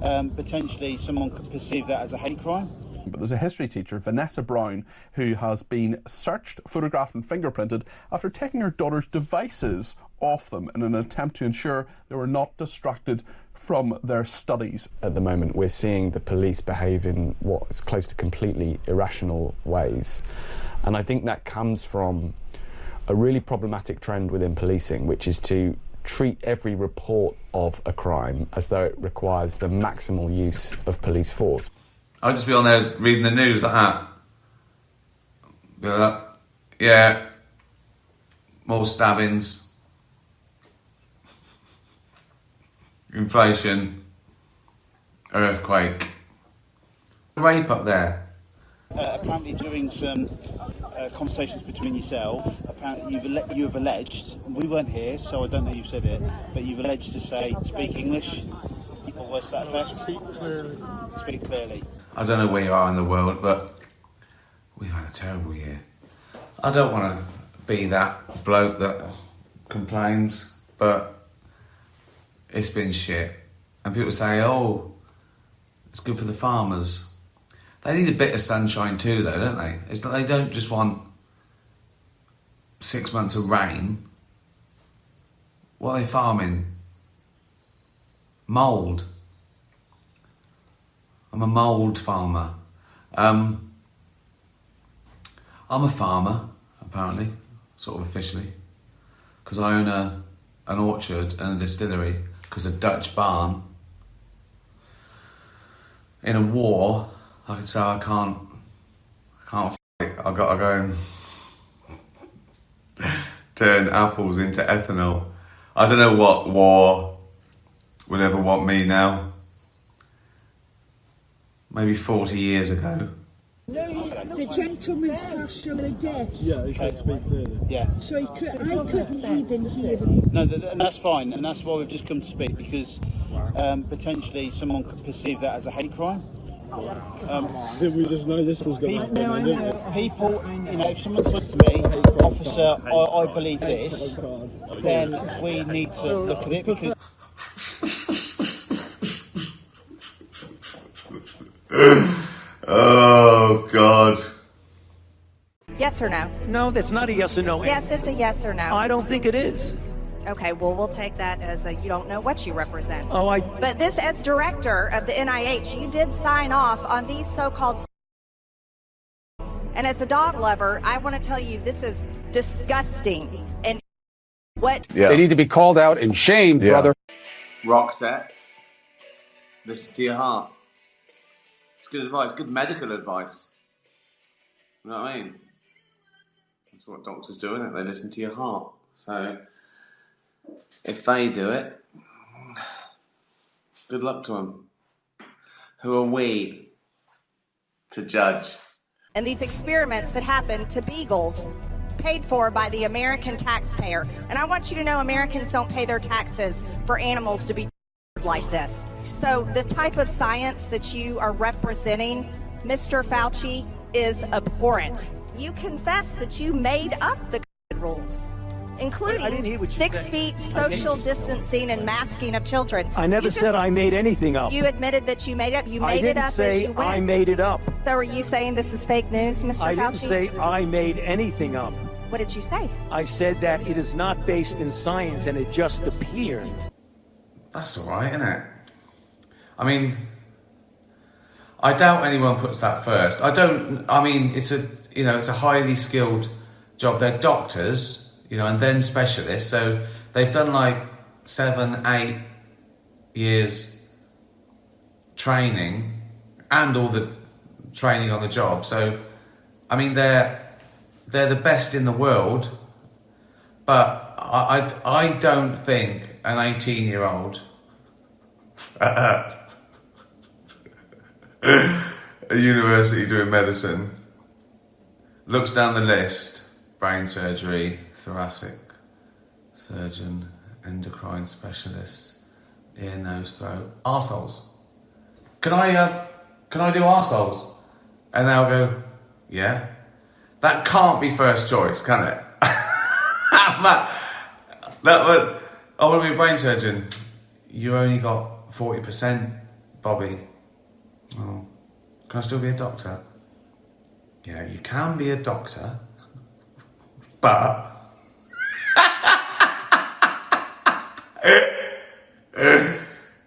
potentially someone could perceive that as a hate crime. But there's a history teacher, Vanessa Brown, who has been searched, photographed and fingerprinted after taking her daughter's devices off them in an attempt to ensure they were not distracted from their studies. At the moment we're seeing the police behave in what is close to completely irrational ways, and I think that comes from a really problematic trend within policing, which is to treat every report of a crime as though it requires the maximal use of police force. I'll just be on there reading the news like that. Be like that. Yeah. More stabbings. Inflation. Earthquake. Rape up there. Apparently during some conversations between yourself, apparently you have alleged, and we weren't here, so I don't know who said it, but you've alleged to say, speak English, or words to that effect. Speak clearly. Speak clearly. I don't know where you are in the world, but we've had a terrible year. I don't want to be that bloke that complains, but it's been shit. And people say, oh, it's good for the farmers. They need a bit of sunshine too, though, don't they? It's not, they don't just want 6 months of rain. What are they farming? Mould. I'm a mould farmer. I'm a farmer, apparently, sort of officially, because I own an orchard and a distillery, because a Dutch barn. In a war, I could say I can't fight. I've got to go and turn apples into ethanol. I don't know what war would ever want me now. Maybe 40 years ago. The gentleman's passed away dead. Yeah, he can't speak clearly. Yeah. So I couldn't even hear him. No, and that's fine, and that's why we've just come to speak, because potentially someone could perceive that as a hate crime. Did we just know this was going to happen? People, you know, if someone says to me, officer, I believe this, then we need to look at it, because... Oh, God. Yes or no? No, that's not a yes or no. Yes, it's a yes or no. I don't think it is. Okay, well, we'll take that as a you don't know what you represent. Oh, But this, as director of the NIH, you did sign off on these so-called... And as a dog lover, I want to tell you this is disgusting. And what... Yeah. They need to be called out and shamed, brother. Rock set. Listen to your heart. It's good advice, good medical advice. You know what I mean? That's what doctors do, isn't it? They listen to your heart. So, if they do it, good luck to them. Who are we to judge? And these experiments that happen to beagles paid for by the American taxpayer. And I want you to know Americans don't pay their taxes for animals to be like this. So the type of science that you are representing, Mr. Fauci, is abhorrent. You confess that you made up the rules, including 6 feet social distancing and masking of children. I never said I made anything up. You admitted that you made it up. You made it up as you went. I didn't say I made it up. So are you saying this is fake news, Mr. Fauci? I didn't say I made anything up. What did you say? I said that it is not based in science and it just appeared. That's all right, isn't it? I mean, I doubt anyone puts that first. I mean, it's a highly skilled job. They're doctors, and then specialists. So they've done like 7, 8 years training and all the training on the job. So, I mean, they're the best in the world, but I don't think an 18-year-old at a university doing medicine looks down the list: brain surgery, thoracic surgeon, endocrine specialist, ear, nose, throat, arseholes. Can I do arseholes? And they'll go, yeah. That can't be first choice, can it? I want to be a brain surgeon. You only got 40% Bobby, oh, can I still be a doctor? Yeah, you can be a doctor, but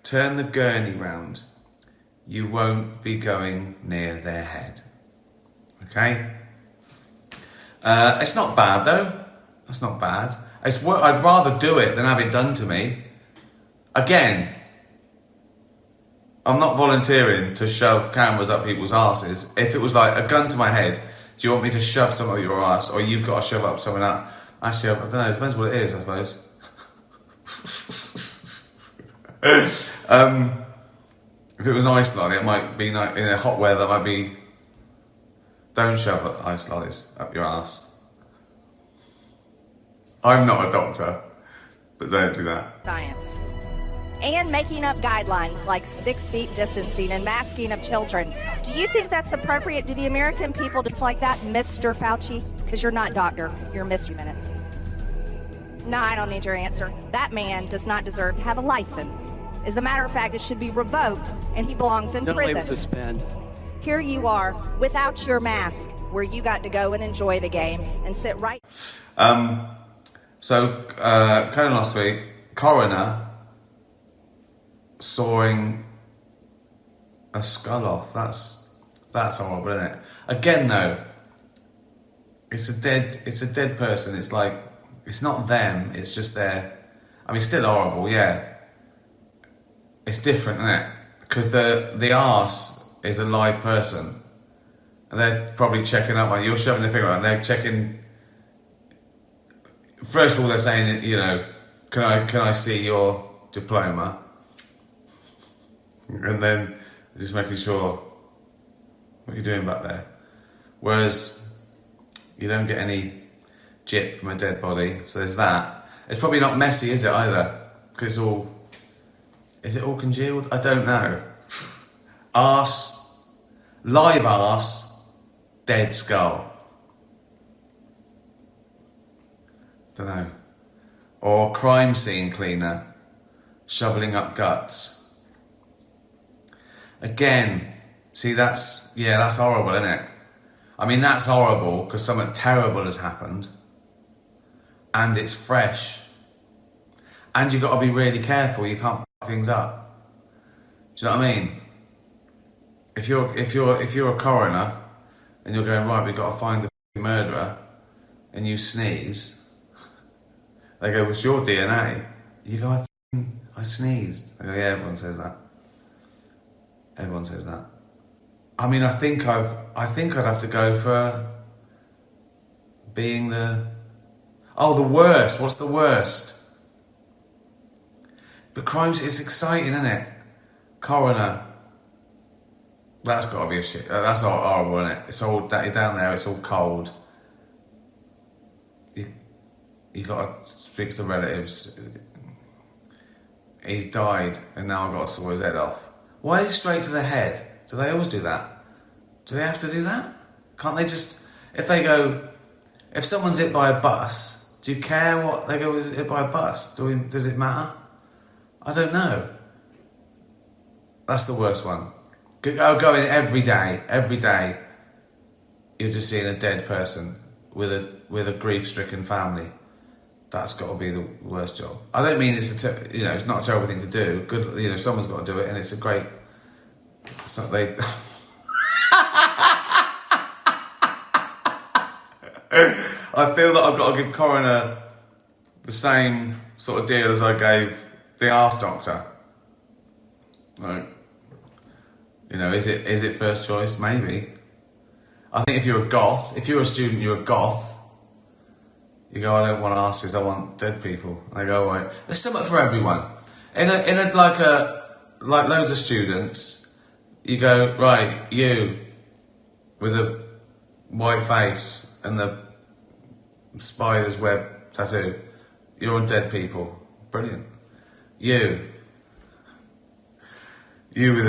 turn the gurney round. You won't be going near their head. Okay? It's not bad though. That's not bad. I'd rather do it than have it done to me. Again, I'm not volunteering to shove cameras up people's asses. If it was like a gun to my head, do you want me to shove something up your ass, or you've got to shove up something up? Actually, I don't know. It depends what it is, I suppose. If it was an ice lolly, it might be like in a hot weather. That might be. Don't shove ice lollies up your ass. I'm not a doctor, but don't do that. Science. And making up guidelines like 6 feet distancing and masking of children. Do you think that's appropriate? Do the American people just like that, Mr. Fauci? Because you're not doctor, you're Mr. Minutes. No, I don't need your answer. That man does not deserve to have a license. As a matter of fact, it should be revoked, and he belongs in prison. Suspend. Here you are, without your mask, where you got to go and enjoy the game and sit right. Colonoscopy, coroner sawing a skull off. That's horrible, isn't it? Again, though, it's a dead person. It's like, it's not them. It's just their. I mean, still horrible, yeah. It's different, isn't it? Because the arse is a live person, and they're probably checking up on you. You're shoving their finger out, and they're checking. First of all, they're saying, you know, can I see your diploma? And then just making sure what you're doing back there. Whereas you don't get any jip from a dead body, so there's that. It's probably not messy, is it either? Because is it all congealed? I don't know. Arse, live arse, dead skull. Don't know. Or crime scene cleaner, shoveling up guts. Again, see, that's horrible, isn't it? I mean, that's horrible because something terrible has happened, and it's fresh, and you've got to be really careful. You can't fuck things up. Do you know what I mean? If you're a coroner and you're going, right, we've got to find the murderer, and you sneeze, they go, what's your DNA? You go, I sneezed. I go, yeah, everyone says that. Everyone says that. I mean, I think I'd have to go for being the worst. What's the worst? But crimes, it's exciting, isn't it? Coroner. That's got to be a shit. That's all horrible, isn't it? It's all down there. It's all cold. You got to speak to the relatives. He's died, and now I've got to saw his head off. Why is it straight to the head? Do they always do that? Do they have to do that? Can't they just... If someone's hit by a bus, do you care what they go hit by a bus? Does it matter? I don't know. That's the worst one. Go in every day, you're just seeing a dead person with a grief-stricken family. That's got to be the worst job. I don't mean it's it's not a terrible thing to do. Good, someone's got to do it, and it's a great. So they. I feel that I've got to give coroner the same sort of deal as I gave the arse doctor. Like, is it first choice? Maybe. I think if you're a student, you're a goth. You go, I don't want asses, I want dead people. And they go, right. There's something for everyone. Like loads of students, you go, right, you with a white face and the spider's web tattoo, you're on dead people. Brilliant. You with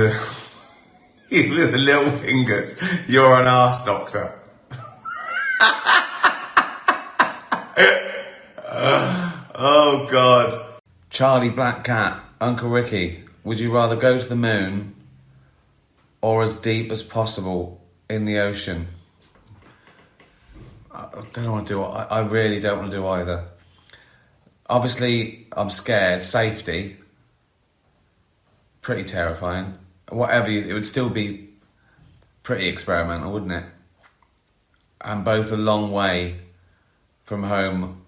the little fingers, you're an arse doctor. Oh God. Charlie Black Cat, Uncle Ricky, would you rather go to the moon or as deep as possible in the ocean. I don't want to do. I really don't want to do either. Obviously, I'm scared. Safety, pretty terrifying. Whatever, it would still be pretty experimental, wouldn't it? And both a long way from home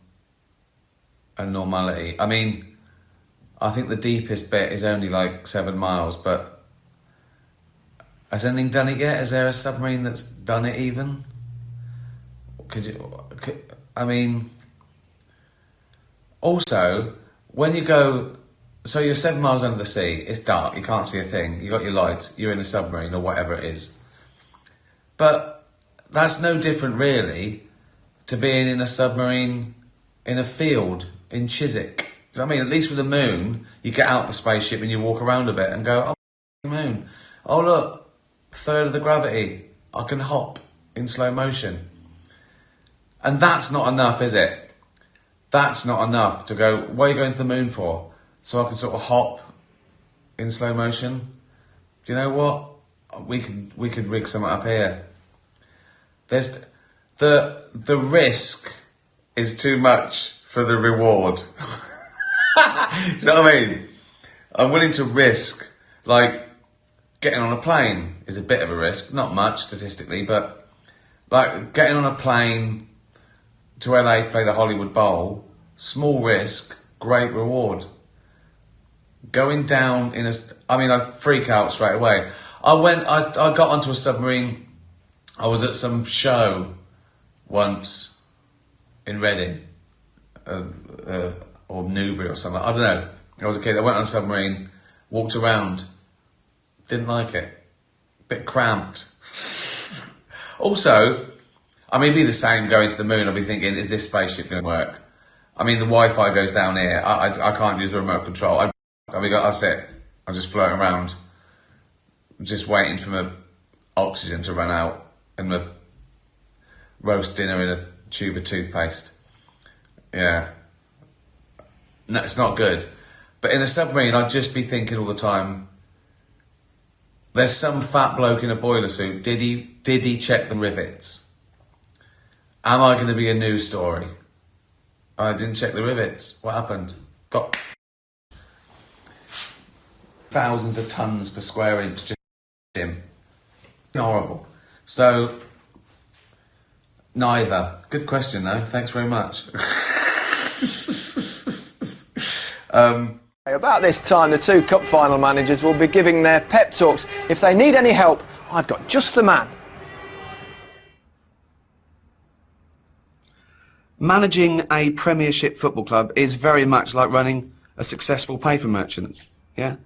and normality. I mean, I think the deepest bit is only like 7 miles, but has anything done it yet? Is there a submarine that's done it even? I mean, also, when you go, so you're 7 miles under the sea, it's dark, you can't see a thing, you got your lights, you're in a submarine or whatever it is. But that's no different really to being in a submarine in a field in Chiswick. Do you know what I mean? At least with the moon, you get out the spaceship and you walk around a bit and go, oh, moon. Oh look, third of the gravity. I can hop in slow motion. And that's not enough, is it? That's not enough to go, what are you going to the moon for? So I can sort of hop in slow motion? Do you know what? We could rig something up here. There's the risk is too much for the reward. You know what I mean? I'm willing to risk, like, getting on a plane is a bit of a risk, not much statistically, but like getting on a plane to LA to play the Hollywood Bowl, small risk, great reward. Going down in I'd freak out straight away. I got onto a submarine. I was at some show once in Reading, or Newbury or something. I don't know. I was a kid. I went on a submarine, walked around, didn't like it. Bit cramped. Also, I mean, it'd be the same going to the moon. I'll be thinking, is this spaceship going to work? I mean, the Wi-Fi goes down here. I can't use the remote control. That's it. I'm just floating around, just waiting for my oxygen to run out and my roast dinner in a tube of toothpaste. Yeah. No, it's not good. But in a submarine, I'd just be thinking all the time, there's some fat bloke in a boiler suit. Did he check the rivets? Am I going to be a news story? I didn't check the rivets. What happened? Got thousands of tons per square inch. Just him. Horrible. So, neither. Good question though. Thanks very much. About this time, the two cup final managers will be giving their pep talks. If they need any help, I've got just the man. Managing a Premiership football club is very much like running a successful paper merchant's. Yeah,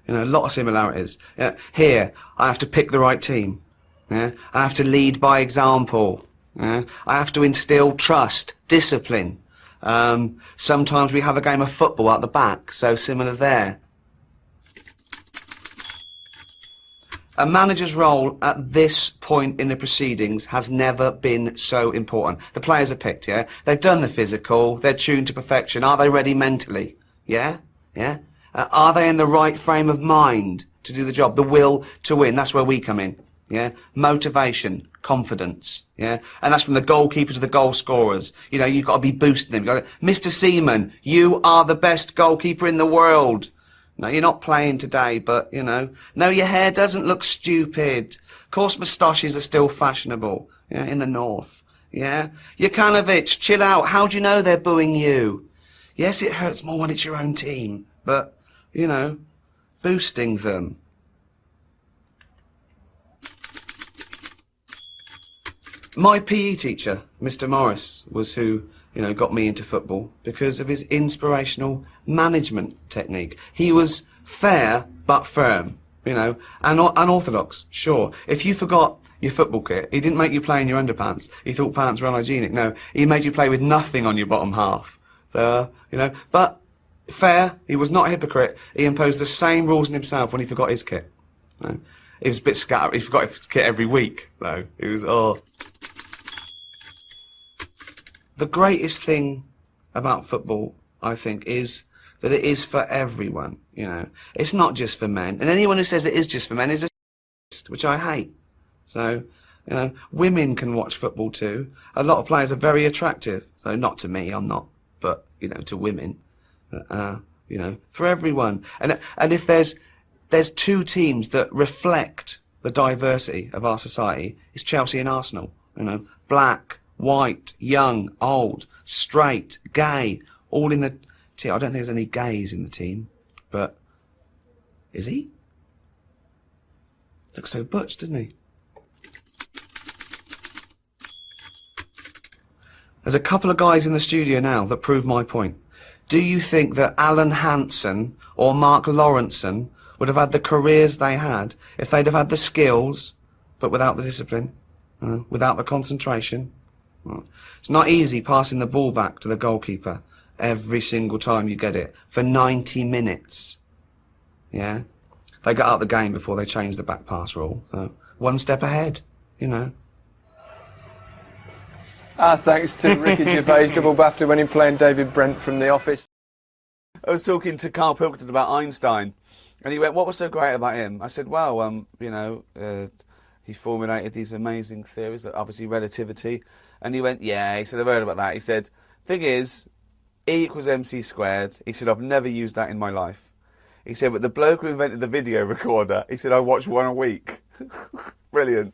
you know, a lot of similarities. Yeah. Here, I have to pick the right team. Yeah, I have to lead by example. Yeah, I have to instill trust, discipline. Sometimes we have a game of football at the back, so similar there. A manager's role at this point in the proceedings has never been so important. The players are picked, yeah? They've done the physical, they're tuned to perfection. Are they ready mentally? Yeah? Yeah? Are they in the right frame of mind to do the job? The will to win, that's where we come in. Yeah? Motivation, confidence, yeah? And that's from the goalkeeper to the goal scorers. You know, you've got to be boosting them. You've got to, Mr. Seaman, you are the best goalkeeper in the world. No, you're not playing today, but, you know, no, your hair doesn't look stupid. Of course, moustaches are still fashionable, yeah, in the north, yeah? Jokanovic, chill out. How do you know they're booing you? Yes, it hurts more when it's your own team, but, you know, boosting them. My PE teacher, Mr. Morris, was who, you know, got me into football because of his inspirational management technique. He was fair but firm, you know, and unorthodox, sure. If you forgot your football kit, he didn't make you play in your underpants. He thought pants were unhygienic. No, he made you play with nothing on your bottom half. So, you know, but fair, he was not a hypocrite. He imposed the same rules on himself when he forgot his kit. You know? He was a bit scattered. He forgot his kit every week, though. He was, oh... The greatest thing about football, I think, is that it is for everyone, you know. It's not just for men. And anyone who says it is just for men is a sexist, which I hate. So, you know, women can watch football too. A lot of players are very attractive. So not to me, I'm not, but, you know, to women. You know, for everyone. And if there's two teams that reflect the diversity of our society, it's Chelsea and Arsenal. You know, black, white, young, old, straight, gay, all in the team. I don't think there's any gays in the team, but is he? Looks so butch, doesn't he? There's a couple of guys in the studio now that prove my point. Do you think that Alan Hansen or Mark Lawrenson would have had the careers they had if they'd have had the skills, but without the discipline, without the concentration? It's not easy passing the ball back to the goalkeeper every single time you get it for 90 minutes. Yeah? They got out the game before they changed the back pass rule. So one step ahead, you know. Thanks to Ricky Gervais, double BAFTA winning playing David Brent from The Office. I was talking to Carl Pilkington about Einstein, and he went, what was so great about him? I said, well, you know, he formulated these amazing theories, obviously relativity, and he went, yeah, he said, I've heard about that. He said, thing is, E equals MC squared. He said, I've never used that in my life. He said, but the bloke who invented the video recorder, he said, I watch one a week. Brilliant.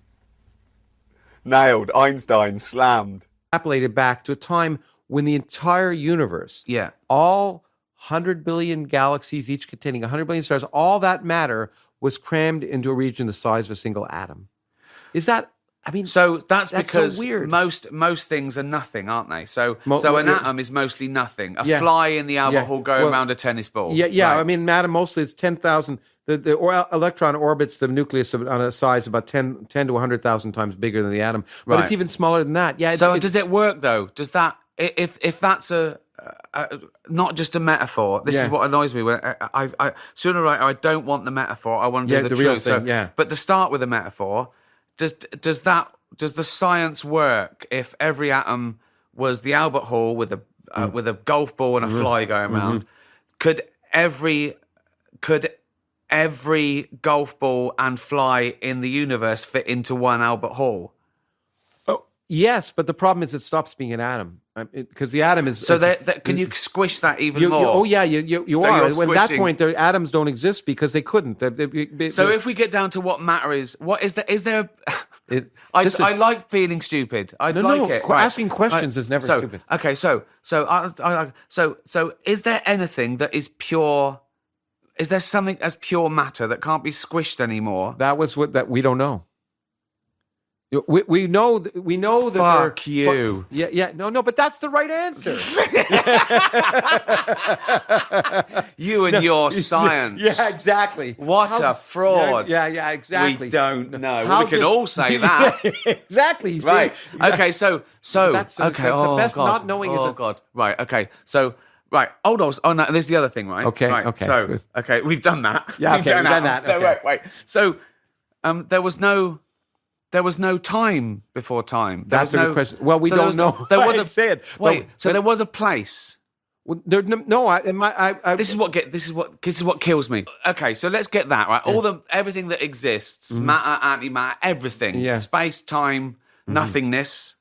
Nailed. Einstein. Slammed. Extrapolated back to a time when the entire universe, all 100 billion galaxies, each containing 100 billion stars, all that matter was crammed into a region the size of a single atom. Is that, I mean, so that's because so weird. Most things are nothing, aren't they? So an atom is mostly nothing. A fly in the Albert Hall going around a tennis ball. Yeah. Right. I mean, an atom mostly is 10,000. The electron orbits the nucleus on a size about 10 to 100,000 times bigger than the atom. But it's even smaller than that. Yeah. So does it work though? Does that if that's not just a metaphor? This is what annoys me. When I sooner or later I don't want the metaphor. I want to do the truth. Real thing, But to start with a metaphor, does the science work if every atom was the Albert Hall with a golf ball and a fly going around? Could every golf ball and fly in the universe fit into one Albert Hall? Oh, yes, but the problem is it stops being an atom because the atom is. So can you squish that even more? You are. At that point, the atoms don't exist because they couldn't. So if we get down to what matter is, what is there? Is there? I like feeling stupid. I like it. Asking questions is never stupid. Okay, so is there anything that is pure? Is there something as pure matter that can't be squished anymore? That we don't know. We know that. Fuck you. No, but that's the right answer. You and your science. Yeah, exactly. What a fraud. Yeah, exactly. We don't know. We can all say that. Exactly. Right. Okay. So. That's okay. The best God. not knowing is. Oh God. Right. Okay. So. Right, hold on. Oh no, there's the other thing, right? Okay. Right. Okay. So, good. okay, we've done that. Yeah. We've done that. Okay. No, wait. So, there was no time before time. That's a good question. Well, we don't know. There was a say it. Wait. So there was a place. This is what kills me. Okay, so let's get that right. Everything that exists, matter, antimatter, everything. Yeah. Space, time, nothingness.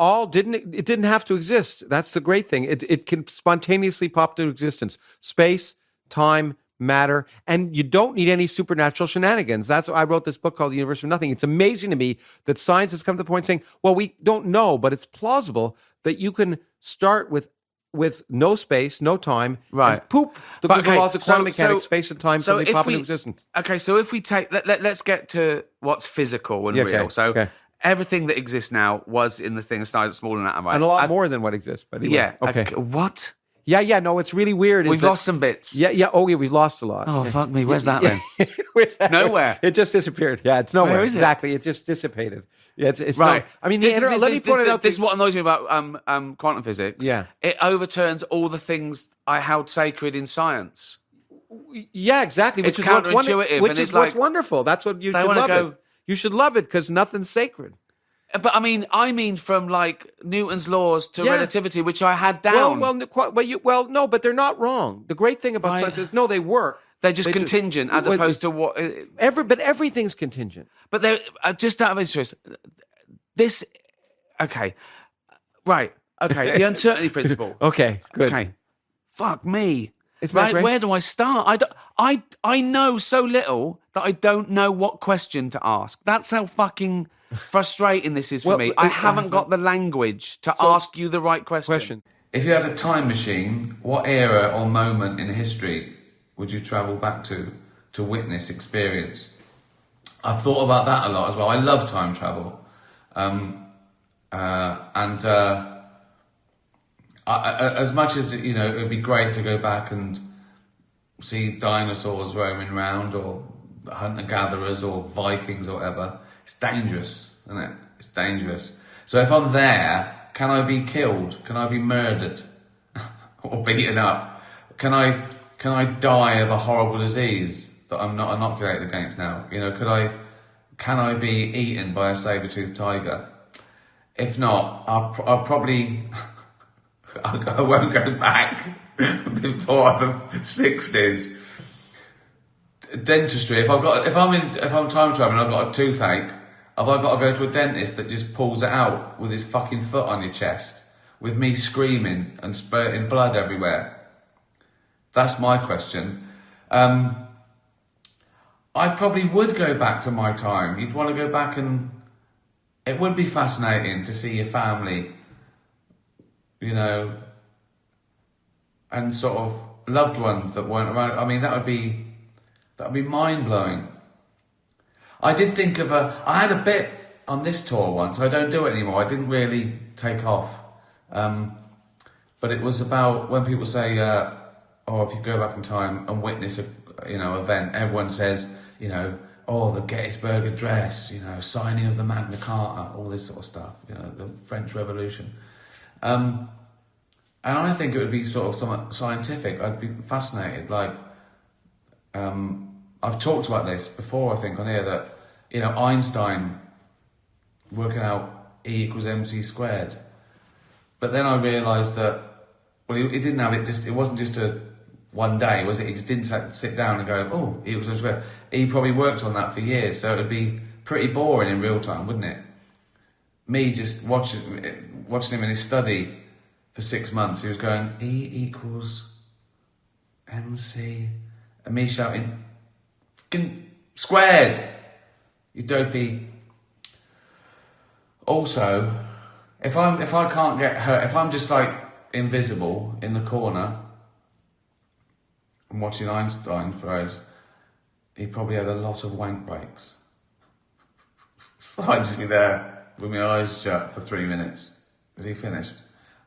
It didn't have to exist. That's the great thing. It can spontaneously pop into existence. Space, time, matter, and you don't need any supernatural shenanigans. That's why I wrote this book called The Universe of Nothing. It's amazing to me that science has come to the point saying, well, we don't know, but it's plausible that you can start with no space, no time, and poop, because the laws of quantum mechanics, space and time suddenly pop into existence. Okay, so if we take, let's get to what's physical and real. So everything that exists now was in the thing size smaller than atom, right? And a lot more than what exists. But anyway. Yeah. Okay. What? Yeah. No, it's really weird. We've lost some bits. Yeah. Oh, yeah. We've lost a lot. Oh, fuck me. Where's that then? Where's that? Nowhere. It just disappeared. Yeah, it's nowhere. Where is it? Exactly. It just dissipated. Yeah, it's right. I mean, let me point it out. This is what annoys me about quantum physics. Yeah. It overturns all the things I held sacred in science. Yeah, exactly. It's counterintuitive. Which is what's wonderful. That's what you should love it. You should love it because nothing's sacred. But I mean from like Newton's laws to relativity, which I had down. No, but they're not wrong. The great thing about science is, no, they work. They're just contingent as opposed to what... But everything's contingent. But they're, just out of interest, this... Okay. Right. Okay. The uncertainty principle. Okay, good. Okay. Fuck me. Isn't that right? great? Where do I start? I know so little that I don't know what question to ask. That's how fucking frustrating this is for me. I haven't got the language to ask you the right question. If you had a time machine, what era or moment in history would you travel back to witness, experience? I've thought about that a lot as well. I love time travel. As much as, you know, it would be great to go back and see dinosaurs roaming around or hunter-gatherers or Vikings or whatever, it's dangerous, isn't it? It's dangerous. So if I'm there, can I be killed? Can I be murdered or beaten up? Can I die of a horrible disease that I'm not inoculated against now? You know, can I be eaten by a saber-toothed tiger? If not, I'll probably... I won't go back before the 60s. Dentistry. If I'm time traveling, I've got a toothache. Have I got to go to a dentist that just pulls it out with his fucking foot on your chest, with me screaming and spurting blood everywhere? That's my question. I probably would go back to my time. You'd want to go back, and it would be fascinating to see your family, you know, and sort of loved ones that weren't around. I mean, that would be mind-blowing. I did think of I had a bit on this tour once. I don't do it anymore. I didn't really take off. But it was about when people say, if you go back in time and witness a, event, everyone says, the Gettysburg Address, signing of the Magna Carta, all this sort of stuff, the French Revolution. And I think it would be sort of somewhat scientific. I'd be fascinated. Like, I've talked about this before, I think, on here, that, Einstein working out E equals mc squared. But then I realised that, he didn't have it it wasn't just one day, was it? He just didn't sit down and go, E equals mc squared. He probably worked on that for years, so it'd be pretty boring in real time, wouldn't it? Me just watching him in his study for 6 months, he was going, E equals MC, and me shouting, fucking squared, you dopey. Also, if I can't get hurt, if I'm just like invisible in the corner and watching Einstein for hours, he probably had a lot of wank breaks. So I'd just be there with my eyes shut for 3 minutes. Is he finished?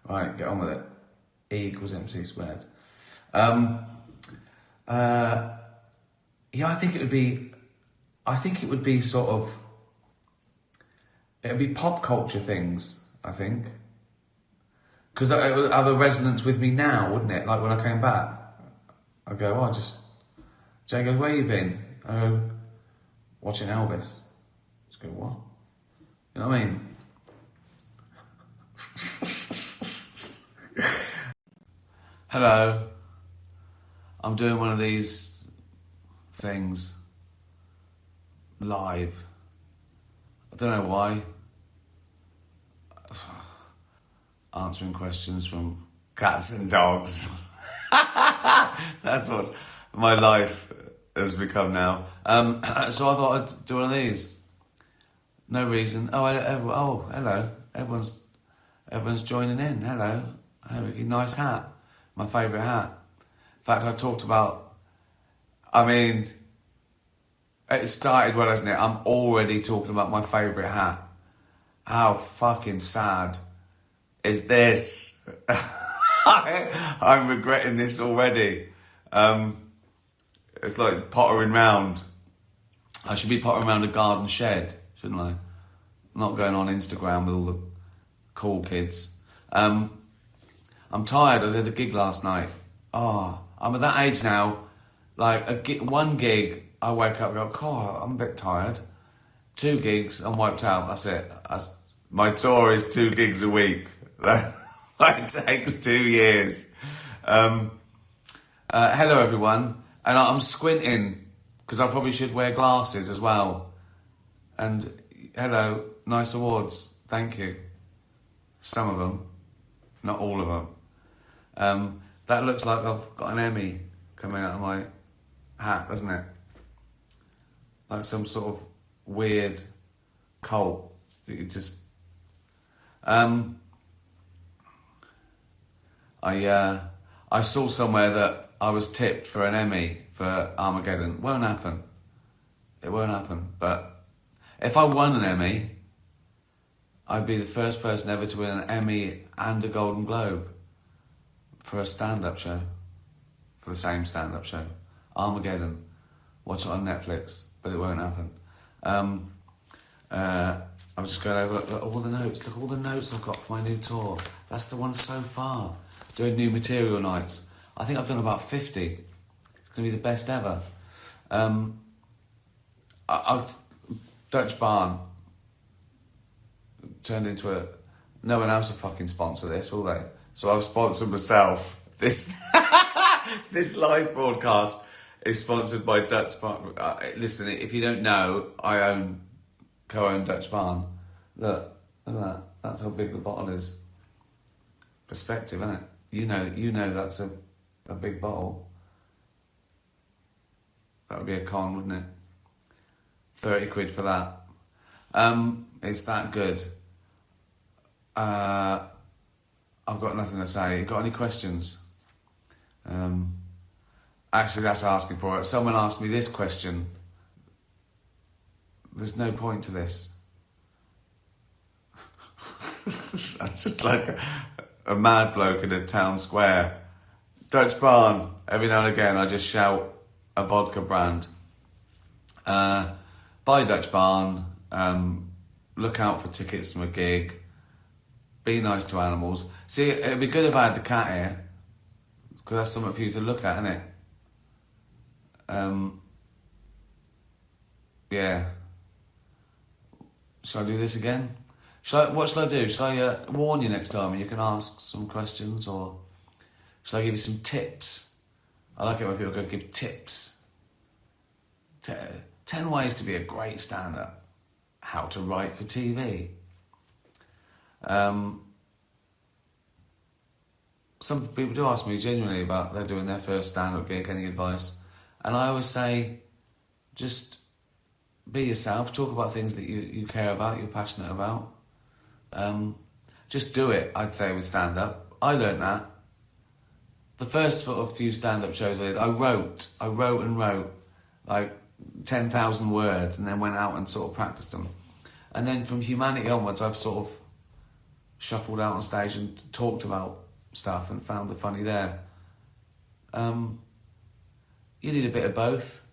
Right, get on with it. E equals mc squared. I think it would be sort of, it would be pop culture things, I think. Because it would have a resonance with me now, wouldn't it? Like when I came back, I go, Jay goes, where you been? I go, watching Elvis. Just go, what? You know what I mean? Hello. I'm doing one of these things live. I don't know why. Answering questions from cats and dogs. That's what my life has become now. So I thought I'd do one of these. No reason. Hello. Everyone's joining in. Hello. Hey, Ricky, nice hat. My favourite hat. In fact, I talked about, it started well, hasn't it? I'm already talking about my favourite hat. How fucking sad is this? I'm regretting this already. It's like pottering round. I should be pottering around a garden shed, shouldn't I? Not going on Instagram with all the cool kids. I'm tired. I did a gig last night. I'm at that age now. Like one gig, I wake up and go, I'm a bit tired. 2 gigs, I'm wiped out. That's it. My tour is 2 gigs a week. It takes 2 years. Hello everyone. And I'm squinting because I probably should wear glasses as well. And hello, nice awards, thank you. Some of them, not all of them. That looks like I've got an Emmy coming out of my hat, doesn't it? Like some sort of weird cult that you just... I saw somewhere that I was tipped for an Emmy for Armageddon. Won't happen. It won't happen. But if I won an Emmy, I'd be the first person ever to win an Emmy and a Golden Globe for a stand-up show. For the same stand-up show. Armageddon. Watch it on Netflix, but it won't happen. I was just going over look, all the notes. Look, all the notes I've got for my new tour. That's the one so far. Doing new material nights. I think I've done about 50. It's going to be the best ever. Dutch Barn turned into a... No one else will fucking sponsor this, will they? So I've sponsored myself. This this live broadcast is sponsored by Dutch Barn. Listen, if you don't know, I co-own Dutch Barn. Look at that. That's how big the bottle is. Perspective, isn't it? You know that's a big bottle. That would be a con, wouldn't it? 30 quid for that. It's that good. I've got nothing to say. You got any questions? Actually, that's asking for it. Someone asked me this question. There's no point to this. That's just like a mad bloke in a town square. Dutch Barn. Every now and again, I just shout a vodka brand. Buy Dutch Barn. Look out for tickets to a gig. Be nice to animals. See, it'd be good if I had the cat here, because that's something for you to look at, isn't it? Yeah. Shall I do this again? What shall I do? Shall I warn you next time and you can ask some questions, or shall I give you some tips? I like it when people go give tips. 10 ways to be a great stand-up. How to write for TV. Some people do ask me genuinely about they're doing their first stand-up gig, any advice? And I always say, just be yourself, talk about things that you care about, you're passionate about. Just do it, I'd say, with stand-up. I learned that. The first sort of few stand-up shows I did, I wrote, like 10,000 words, and then went out and sort of practiced them. And then from Humanity onwards, I've sort of shuffled out on stage and talked about stuff and found the funny there. You need a bit of both,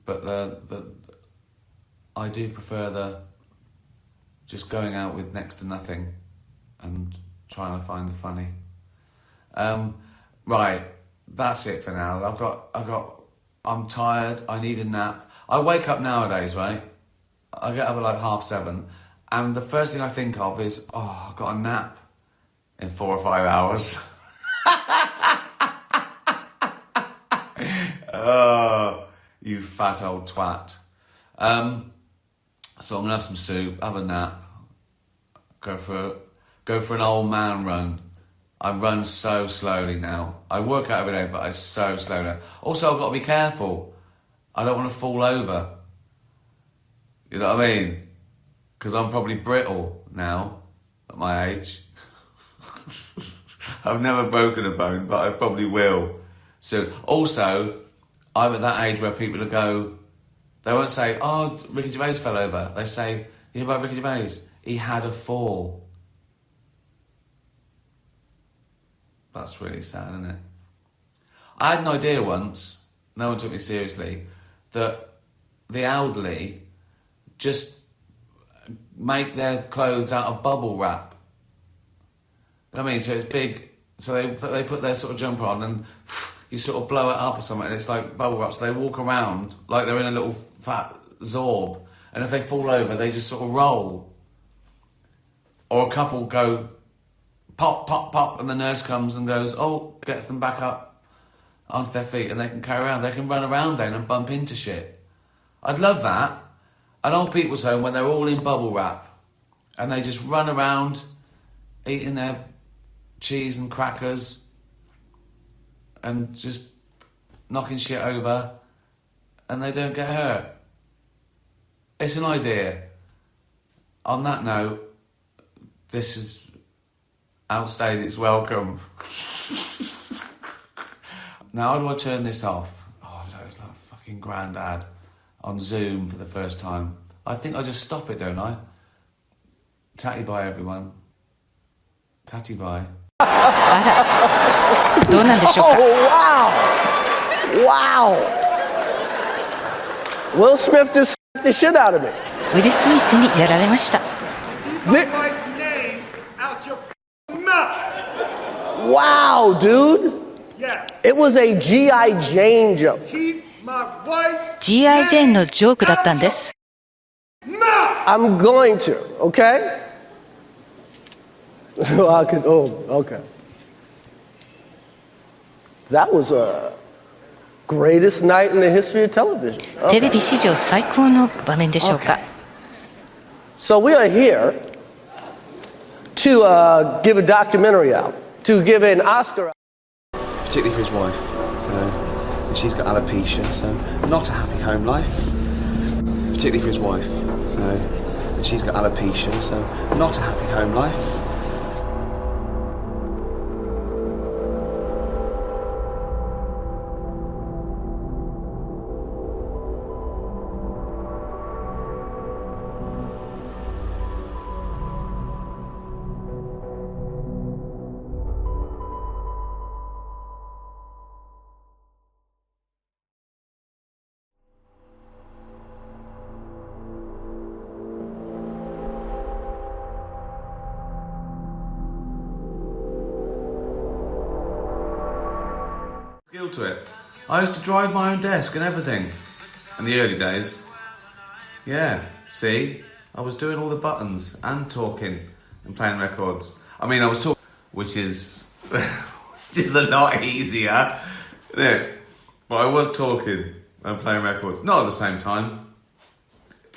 but I do prefer just going out with next to nothing and trying to find the funny. Right, that's it for now. I'm tired, I need a nap. I wake up nowadays, right? I get up at like 7:30, and the first thing I think of is, I've got a nap in 4 or 5 hours. Oh, you fat old twat. So I'm gonna have some soup, have a nap, go for an old man run. I run so slowly now. I work out every day, but I so slow now. Also, I've got to be careful. I don't want to fall over. You know what I mean? Because I'm probably brittle now, at my age. I've never broken a bone, but I probably will. So, also, I'm at that age where people will go, they won't say, Ricky Gervais fell over. They say, you know about Ricky Gervais? He had a fall. That's really sad, isn't it? I had an idea once, no one took me seriously, that the elderly just make their clothes out of bubble wrap. You know what I mean? So it's big, so they put their sort of jumper on and you sort of blow it up or something and it's like bubble wrap. So they walk around like they're in a little fat zorb, and if they fall over, they just sort of roll. Or a couple go pop, pop, pop, and the nurse comes and goes, gets them back up. onto their feet and they can carry around. They can run around then and bump into shit. I'd love that. An old people's home when they're all in bubble wrap and they just run around eating their cheese and crackers and just knocking shit over and they don't get hurt. It's an idea. On that note, this has outstayed its welcome. Now, how do I turn this off? Oh, that was like fucking granddad on Zoom for the first time. I think I just stop it, don't I? Tatty bye, everyone. Tatty bye. どうなんでしょうか。 Wow! Will Smith just the shit out of me. ウィル・スミスにやられました。 Wow, dude! It was a G.I. Jane joke. G.I. Jane のジョークだったんです。 I'm going to, okay? Okay. That was a greatest night in the history of television. テレビ史上最高の場面でしょうか。 So we are here to give a documentary out, to give an Oscar out. Particularly for his wife. So, and she's got alopecia, so not a happy home life. Particularly for his wife. So, and she's got alopecia, so not a happy home life. Skill to it. I used to drive my own desk and everything in the early days. Yeah, see, I was doing all the buttons and talking and playing records. I mean, I was talking, which is a lot easier, isn't it? But I was talking and playing records, not at the same time.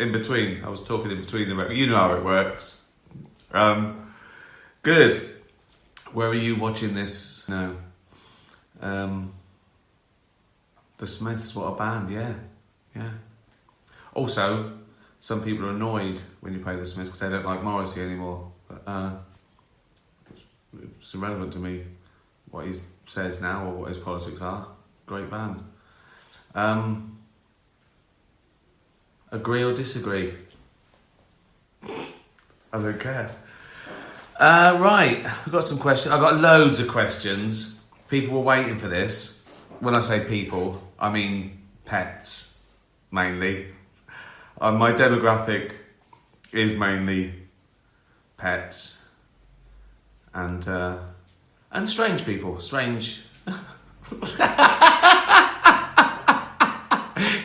In between, I was talking in between the records. You know how it works. Good. Where are you watching this? No. The Smiths, what a band, yeah. Also, some people are annoyed when you play the Smiths because they don't like Morrissey anymore. But it's irrelevant to me what he says now or what his politics are. Great band. Agree or disagree? I don't care. Right, we've got some questions. I've got loads of questions. People were waiting for this. When I say people, I mean pets, mainly. My demographic is mainly pets and strange people. Strange.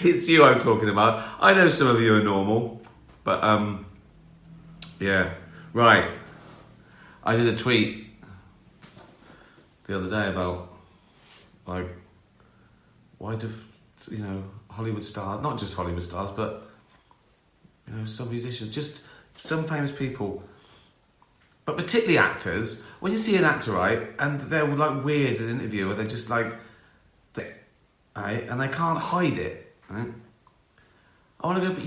It's you I'm talking about. I know some of you are normal, but yeah. Right. I did a tweet the other day about, like, why do, Hollywood stars, not just Hollywood stars, but, some musicians, just some famous people, but particularly actors, when you see an actor, right, and they're, like, weird in an interview, or they're just, like, right, and they can't hide it, right? I want to go, but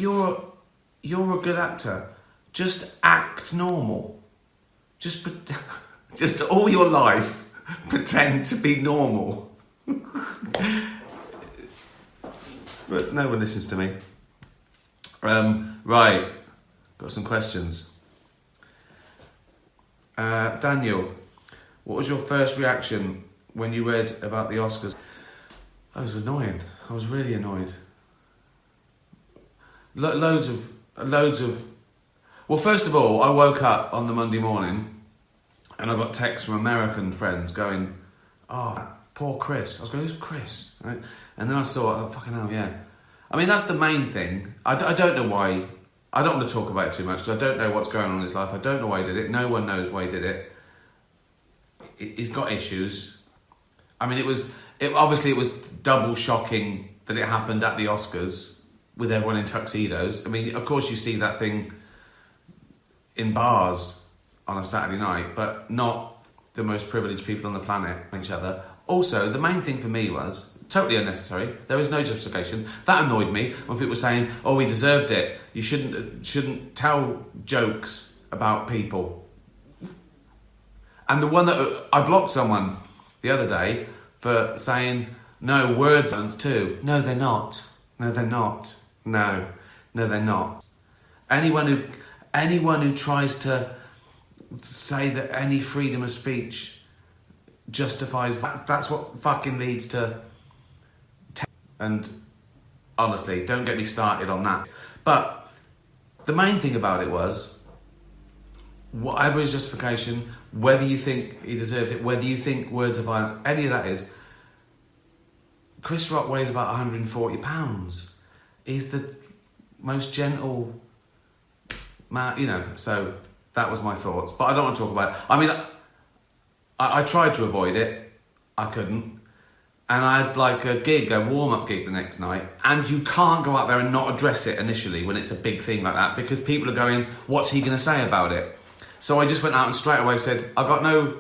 you're a good actor. Just act normal. Just all your life, pretend to be normal. But no one listens to me. Right, got some questions. Daniel, what was your first reaction when you read about the Oscars? I was annoyed. I was really annoyed. Loads of. Well, first of all, I woke up on the Monday morning and I got texts from American friends going, "Oh, poor Chris." I was going, "Who's Chris?" Right? And then I saw, oh, fucking hell, yeah. I mean, that's the main thing. I don't know why. I don't want to talk about it too much because I don't know what's going on in his life. I don't know why he did it. No one knows why he did it. He's got issues. I mean, it was Obviously, it was double shocking that it happened at the Oscars with everyone in tuxedos. I mean, of course, you see that thing in bars on a Saturday night, but not the most privileged people on the planet each other. Also, the main thing for me was totally unnecessary. There was no justification. That annoyed me when people were saying, "Oh, we deserved it. You shouldn't tell jokes about people." And the one that I blocked someone the other day for saying, "No, words are too." No, they're not. No, they're not. No, they're not. Anyone who tries to say that any freedom of speech justifies that's what fucking leads to. And honestly, don't get me started on that. But the main thing about it was, whatever his justification, whether you think he deserved it, whether you think words of violence, any of that is, Chris Rock weighs about 140 pounds. He's the most gentle man, you know, so that was my thoughts. But I don't want to talk about it. I mean, I tried to avoid it. I couldn't. And I had like a warm-up gig the next night. And you can't go out there and not address it initially when it's a big thing like that, because people are going, what's he going to say about it? So I just went out and straight away said, I got no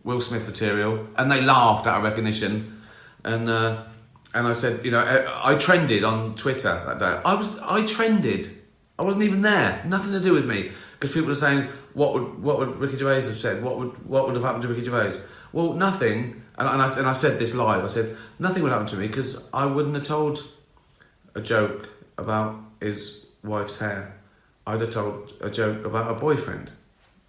Will Smith material. And they laughed out of recognition. And I said, you know, I trended on Twitter that day. I trended. I wasn't even there. Nothing to do with me. Because people are saying, what would Ricky Gervais have said? What would have happened to Ricky Gervais? Well, nothing. And I said this live. I said, nothing would happen to me because I wouldn't have told a joke about his wife's hair. I'd have told a joke about her boyfriend.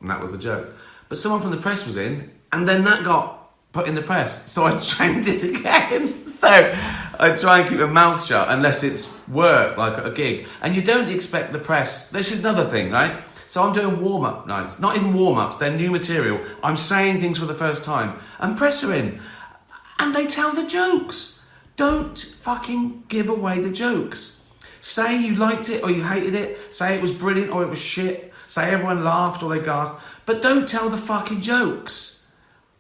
And that was the joke. But someone from the press was in, and then that got put in the press. So I trended again. So I try and keep my mouth shut unless it's work, like a gig. And you don't expect the press. This is another thing, right? So I'm doing warm-up nights. Not even warm-ups, they're new material. I'm saying things for the first time. And press are in. And they tell the jokes. Don't fucking give away the jokes. Say you liked it or you hated it. Say it was brilliant or it was shit. Say everyone laughed or they gasped. But don't tell the fucking jokes.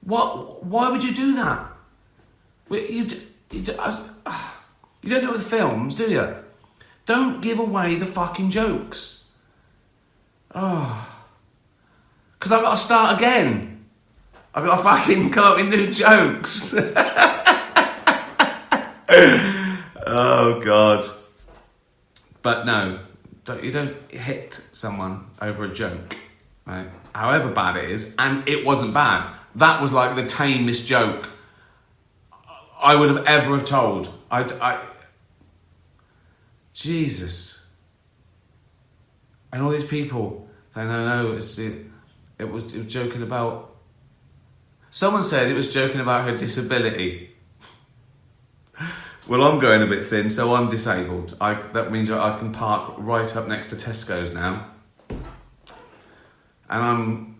Why would you do that? You don't do it with films, do you? Don't give away the fucking jokes. Oh. Because I've got to start again. I've got to fucking come up with new jokes. Oh, God. But no, you don't hit someone over a joke, right? However bad it is, and it wasn't bad. That was like the tamest joke I would have ever have told. Jesus. And all these people saying, no, it was joking about... Someone said it was joking about her disability. Well, I'm going a bit thin, so I'm disabled. That means I can park right up next to Tesco's now. And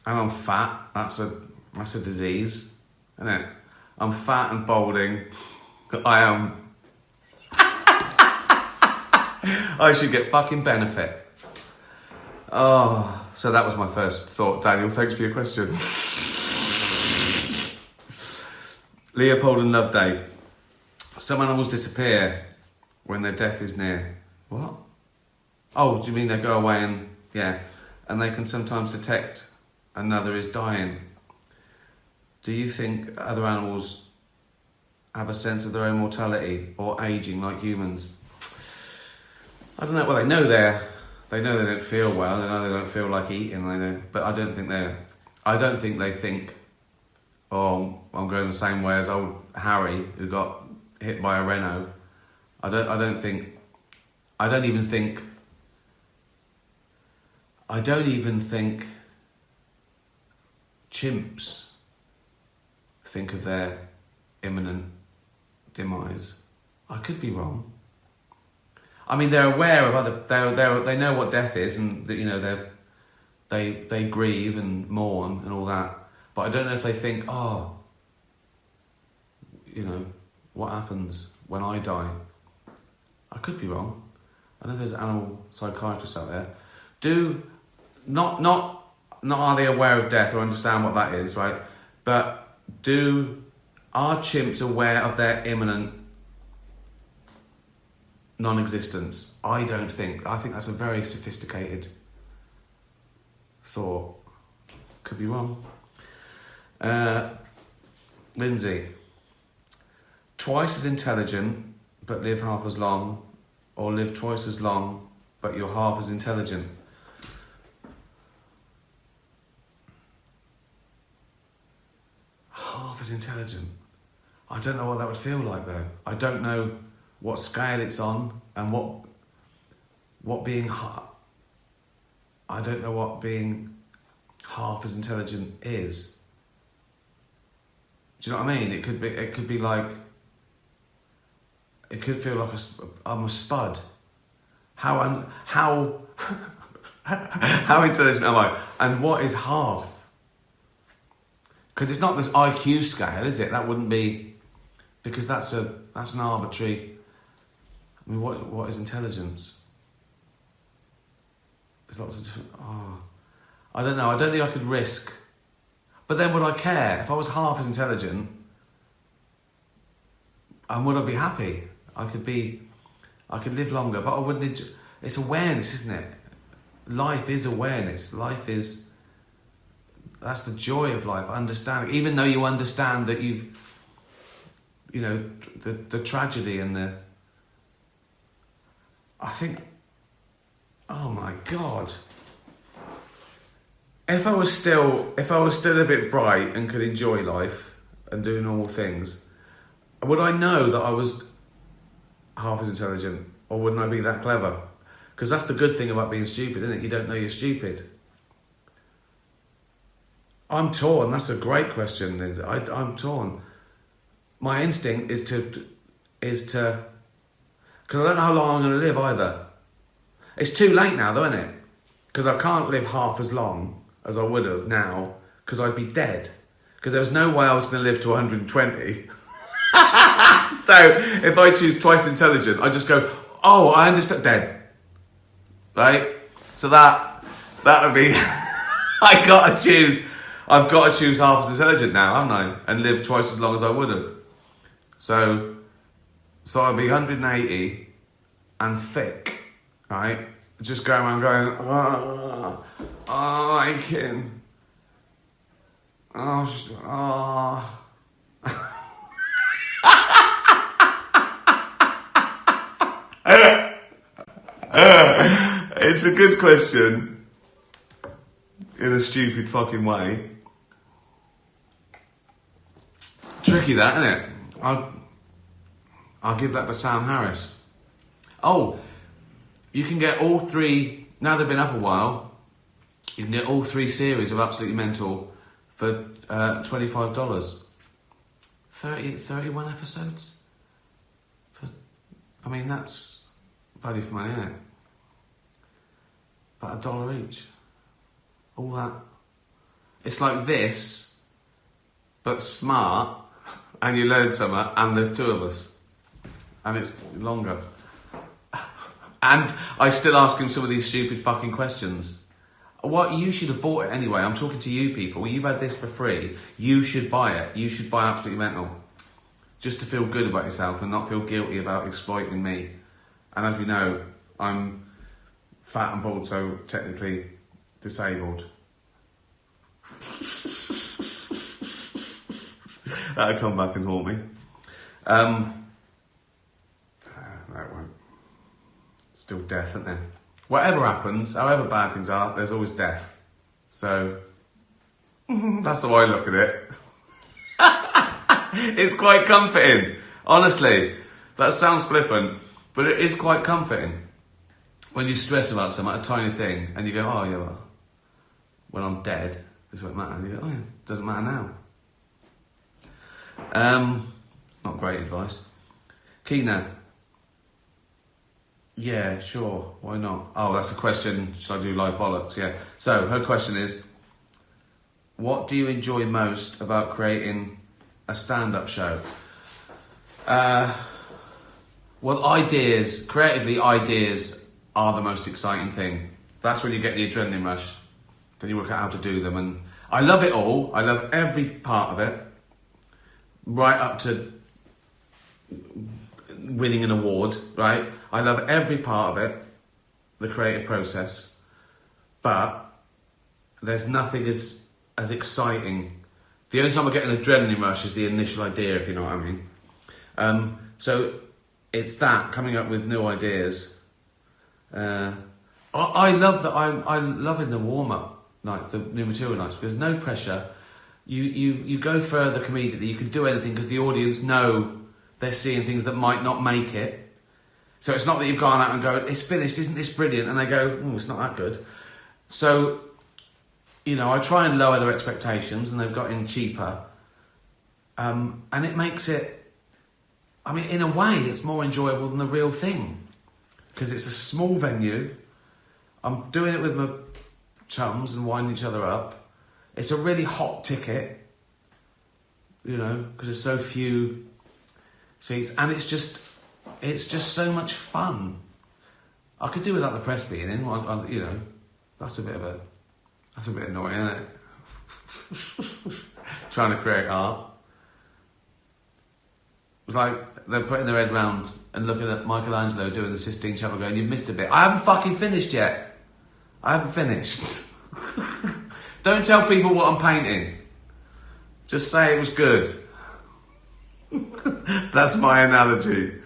I'm fat. That's a disease, isn't it? I'm fat and balding. I am. I should get fucking benefit. Oh, so that was my first thought, Daniel. Thanks for your question. Leopold and Loveday. Some animals disappear when their death is near. What? Oh, do you mean they go away and... Yeah. And they can sometimes detect another is dying. Do you think other animals have a sense of their own mortality or ageing like humans? I don't know. Well, they know they don't feel well. They know they don't feel like eating. They know, but I don't think they think, oh, I'm going the same way as old Harry who got hit by a Renault. I don't even think chimps think of their imminent demise. I could be wrong. I mean, they're aware of they know what death is, and you know they grieve and mourn and all that. But I don't know if they think, oh, you know, what happens when I die? I could be wrong. I know there's animal psychiatrists out there. Not are they aware of death or understand what that is, right? But do Are chimps aware of their imminent non-existence? I don't think. I think that's a very sophisticated thought. Could be wrong. Lindsay. Twice as intelligent but live half as long, or live twice as long but you're half as intelligent? Half as intelligent. I don't know what that would feel like though. I don't know what scale it's on and what being I don't know what being half as intelligent is. Do you know what I mean? It could be like, it could feel like I'm a spud. How intelligent am I? And what is half? Because it's not this IQ scale, is it? That wouldn't be, because that's an arbitrary. I mean, what is intelligence? There's lots of different. I don't know. I don't think I could risk. But then, would I care if I was half as intelligent? And would I be happy? I could live longer, but I wouldn't. It's awareness, isn't it? Life is awareness. That's the joy of life. Understanding, even though you understand that the tragedy and the. I think. Oh my God. If I was still a bit bright and could enjoy life and do normal things, would I know that I was half as intelligent, or wouldn't I be that clever? Because that's the good thing about being stupid, isn't it? You don't know you're stupid. I'm torn. That's a great question, Lindsay. I'm torn. My instinct is to, because I don't know how long I'm going to live either. It's too late now, though, isn't it? Because I can't live half as long as I would have now, because I'd be dead. Because there was no way I was going to live to 120. So if I choose twice intelligent, I just go, oh, I understand, dead. Right? So that would be, I've got to choose half as intelligent now, haven't I? And live twice as long as I would have. So I'd be 180 and thick, right? Just going around going, I can. It's a good question in a stupid fucking way. Tricky that, isn't it? I'll give that to Sam Harris. Oh, you can get all three, now they've been up a while, you can get all three series of Absolutely Mental for $25. 31 episodes? That's value for money, isn't it? About $1 each. All that. It's like this, but smart, and you learn something, and there's two of us. And it's longer. And I still ask him some of these stupid fucking questions. What, you should have bought it anyway. I'm talking to you people. You've had this for free. You should buy it. You should buy Absolutely Mental. Just to feel good about yourself and not feel guilty about exploiting me. And as we know, I'm fat and bald, so technically disabled. That'll come back and haunt me. No, it won't. Still death, isn't there? Whatever happens, however bad things are, there's always death. So, that's how I look at it. It's quite comforting. Honestly, that sounds flippant, but it is quite comforting. When you stress about something, a tiny thing, and you go, oh yeah, well, when I'm dead, this won't matter. And you go, oh yeah, it doesn't matter now. Not great advice. Keena. Yeah, sure, why not? Oh, that's a question, should I do live bollocks? Yeah. So, her question is, what do you enjoy most about creating a stand-up show? Well, creatively, ideas are the most exciting thing. That's when you get the adrenaline rush. Then you work out how to do them. And I love it all. I love every part of it. right up to winning an award, right? I love every part of it, the creative process, but there's nothing as exciting. The only time I get an adrenaline rush is the initial idea, if you know what I mean. So it's that, coming up with new ideas. I love that. I'm loving the warm-up nights, the new material nights, because no pressure. You go further comedically. You can do anything because the audience know they're seeing things that might not make it. So it's not that you've gone out and go, it's finished, isn't this brilliant? And they go, it's not that good. So, you know, I try and lower their expectations, and they've got in cheaper. And it makes it, I mean, in a way, it's more enjoyable than the real thing. Because it's a small venue. I'm doing it with my chums and winding each other up. It's a really hot ticket, you know, because there's so few seats, and it's just so much fun. I could do without the press being in. You know, that's a bit annoying, isn't it? Trying to create art. It's like they're putting their head round and looking at Michelangelo doing the Sistine Chapel, going, "You've missed a bit." I haven't fucking finished yet. I haven't finished. Don't tell people what I'm painting. Just say it was good. That's my analogy.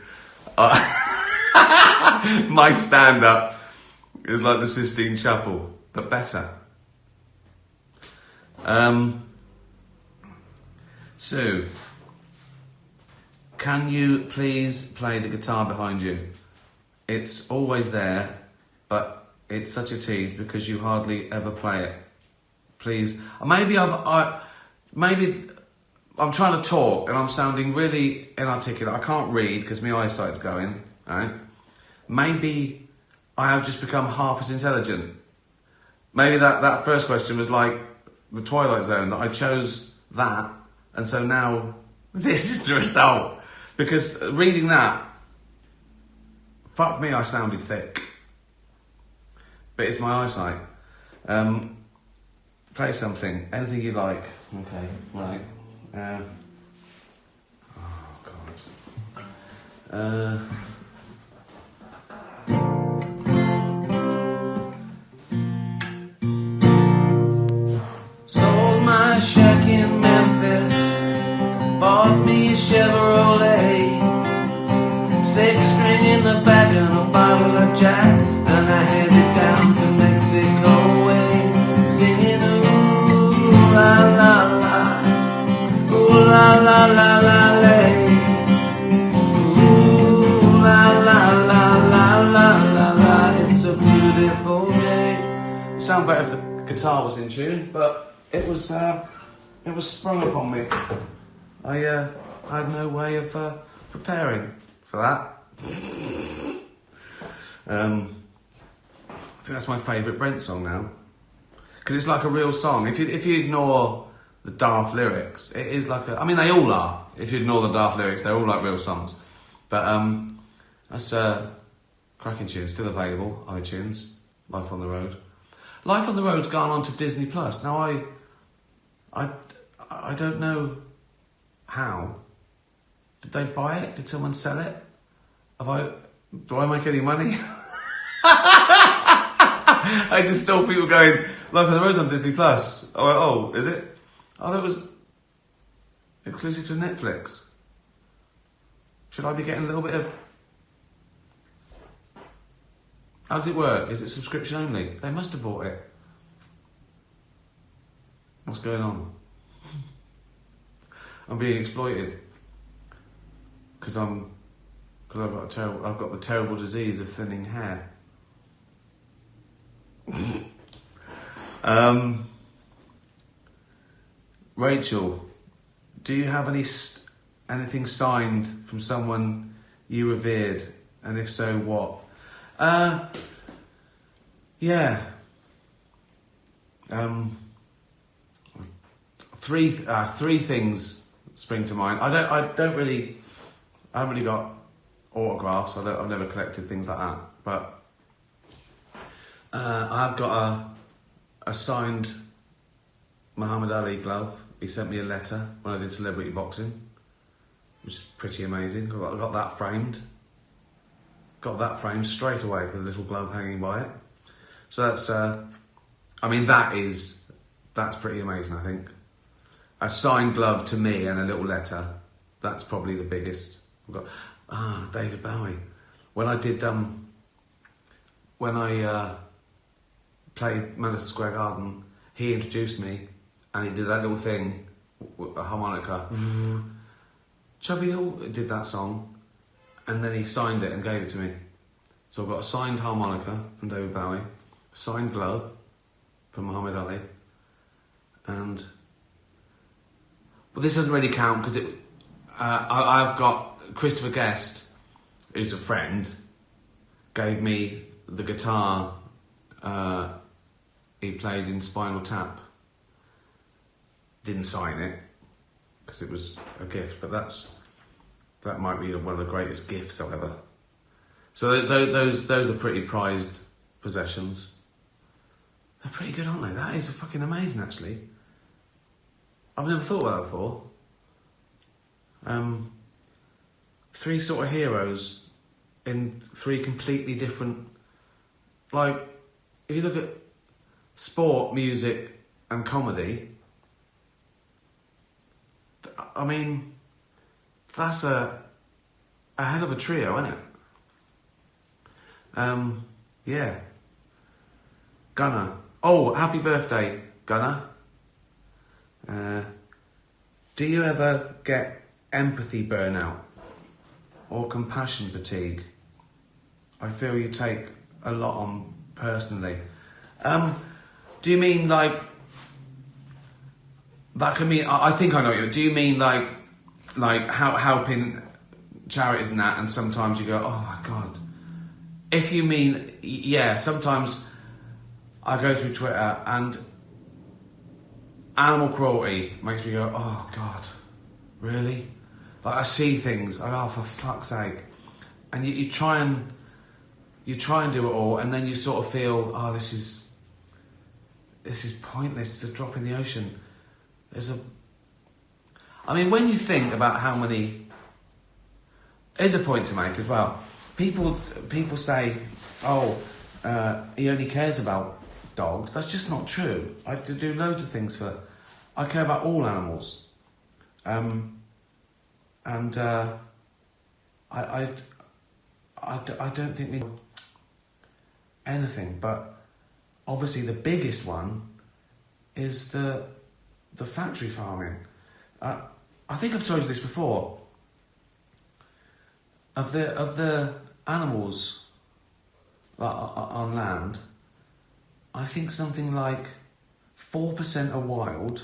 My stand-up is like the Sistine Chapel, but better. So, can you please play the guitar behind you? It's always there, but it's such a tease because you hardly ever play it. Please. Maybe I'm trying to talk and I'm sounding really inarticulate. I can't read because my eyesight's going, right? Maybe I have just become half as intelligent. Maybe that first question was like the Twilight Zone, that I chose that, and so now this is the result. Because reading that, fuck me, I sounded thick. But it's my eyesight. Play something, anything you like. Okay, right. Oh, God. Sold my shack in Memphis, bought me a Chevrolet, 6-string in the back and a bottle of Jack, and I headed down to Mexico way, singing ooh la la la, ooh la la la la lay, ooh la la la la la la la. It's a beautiful day. It would sound better if the guitar was in tune, but it was sprung upon me. I had no way of preparing for that. I think that's my favourite Brent song now, because it's like a real song. If you ignore the daft lyrics, it is like a. I mean, they all are. If you ignore the daft lyrics, they're all like real songs. But that's a cracking tune. Still available, iTunes. Life on the Road. Life on the Road's gone on to Disney Plus. Now I don't know how. Did they buy it? Did someone sell it? Do I make any money? I just saw people going, Life on the Road's on Disney Plus. I went, oh, is it? I thought it was exclusive to Netflix. Should I be getting a little bit of... How does it work? Is it subscription only? They must have bought it. What's going on? I'm being exploited because I've got the terrible disease of thinning hair. Rachel, do you have anything signed from someone you revered, and if so, what? Yeah. Three things spring to mind. I haven't really got autographs. I've never collected things like that. But I've got a signed Muhammad Ali glove. He sent me a letter when I did celebrity boxing. which is pretty amazing. I got that framed. Got that framed straight away with a little glove hanging by it. So that's, that's pretty amazing, I think. A signed glove to me and a little letter, that's probably the biggest. We've got, David Bowie. When I did, played Madison Square Garden, he introduced me and he did that little thing, a harmonica. Chubby Hill did that song and then he signed it and gave it to me. So I've got a signed harmonica from David Bowie, a signed glove from Muhammad Ali, and this doesn't really count because I've got Christopher Guest, who's a friend, gave me the guitar he played in Spinal Tap. Didn't sign it because it was a gift, but that might be one of the greatest gifts I've ever. So those are pretty prized possessions. They're pretty good, aren't they? That is fucking amazing, actually. I've never thought about that before. 3 sort of heroes in 3 completely different... Like, if you look at sport, music and comedy, I mean, that's a hell of a trio, isn't it? Yeah. Gunnar. Oh, happy birthday, Gunnar. Do you ever get empathy burnout or compassion fatigue? I feel you take a lot on personally. Do you mean like... That can mean... I think I know what you mean. Do you mean like how helping charities and that, and sometimes you go, oh my God. If you mean, yeah, sometimes I go through Twitter and animal cruelty makes me go, oh God, really? Like I see things, like, oh, for fuck's sake. And you try and do it all, and then you sort of feel, oh, this is pointless. It's a drop in the ocean. I mean, when you think about how many... There's a point to make as well. People say, oh, he only cares about dogs. That's just not true. I do loads of things I care about all animals. I don't think we know anything, but obviously the biggest one is the factory farming. I think I've told you this before. Of the animals on land, I think something like 4% are wild.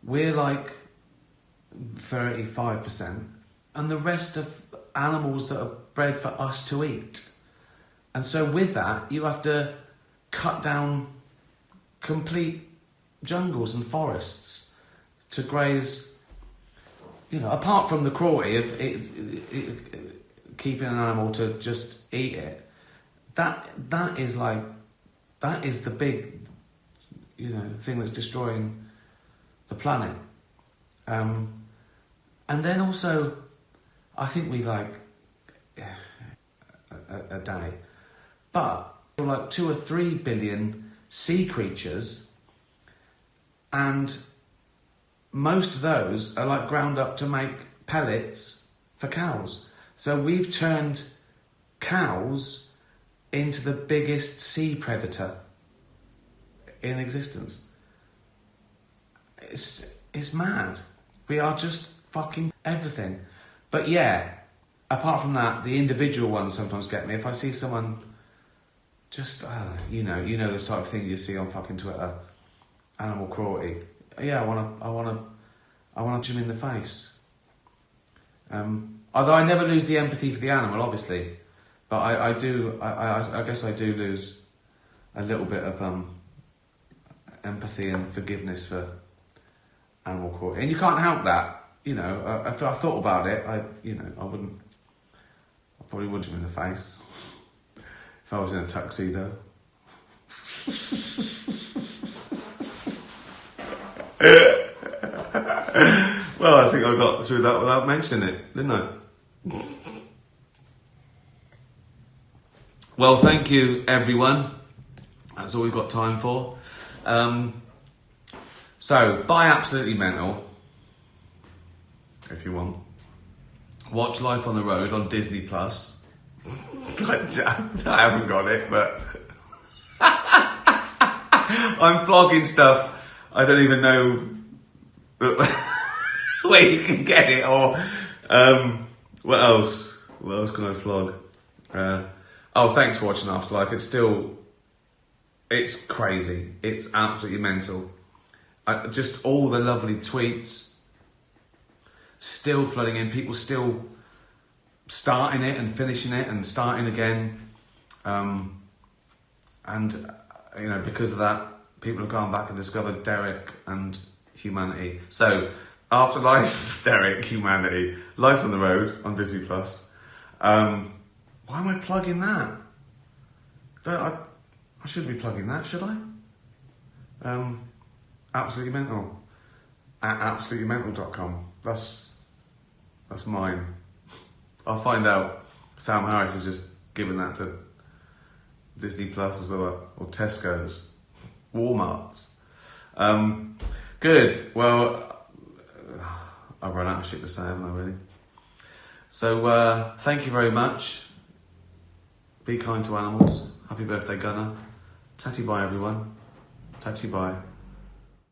We're like 35%, and the rest of animals that are bred for us to eat. And so with that, you have to cut down complete jungles and forests to graze. You know, apart from the cruelty of keeping an animal to just eat it, that is the big, thing that's destroying the planet. And then also, I think we like a day, but like 2 or 3 billion sea creatures, and most of those are like ground up to make pellets for cows. So we've turned cows into the biggest sea predator in existence. It's mad. We are just fucking everything. But yeah, apart from that, the individual ones sometimes get me. If I see someone just, you know this type of thing you see on fucking Twitter, animal cruelty. Yeah, I want to punch him in the face. Although I never lose the empathy for the animal, obviously, but I guess I do lose a little bit of empathy and forgiveness for animal cruelty, and you can't help that. If I thought about it, I probably wouldn't him in the face if I was in a tuxedo. Well, I think I got through that without mentioning it, didn't I? Well, thank you, everyone. That's all we've got time for. So, buy Absolutely Mental, if you want. Watch Life on the Road on Disney Plus. I haven't got it, but I'm vlogging stuff. I don't even know where you can get it, or what else? What else can I vlog? Thanks for watching Afterlife. It's crazy. It's absolutely mental. Just all the lovely tweets still flooding in. People still starting it and finishing it and starting again. And you know, because of that, people have gone back and discovered Derek and humanity. So, Afterlife, Derek, humanity, Life on the Road on Disney Plus. Why am I plugging that? I shouldn't be plugging that, should I? Absolutely Mental. At absolutelymental.com. That's mine. I'll find out. Sam Harris has just given that to Disney Plus or Tesco's. Walmart's. Good. Well, I've run out of shit to say, haven't I, really? So, thank you very much. Be kind to animals. Happy birthday, Gunnar. Tatty bye, everyone. Tatty bye.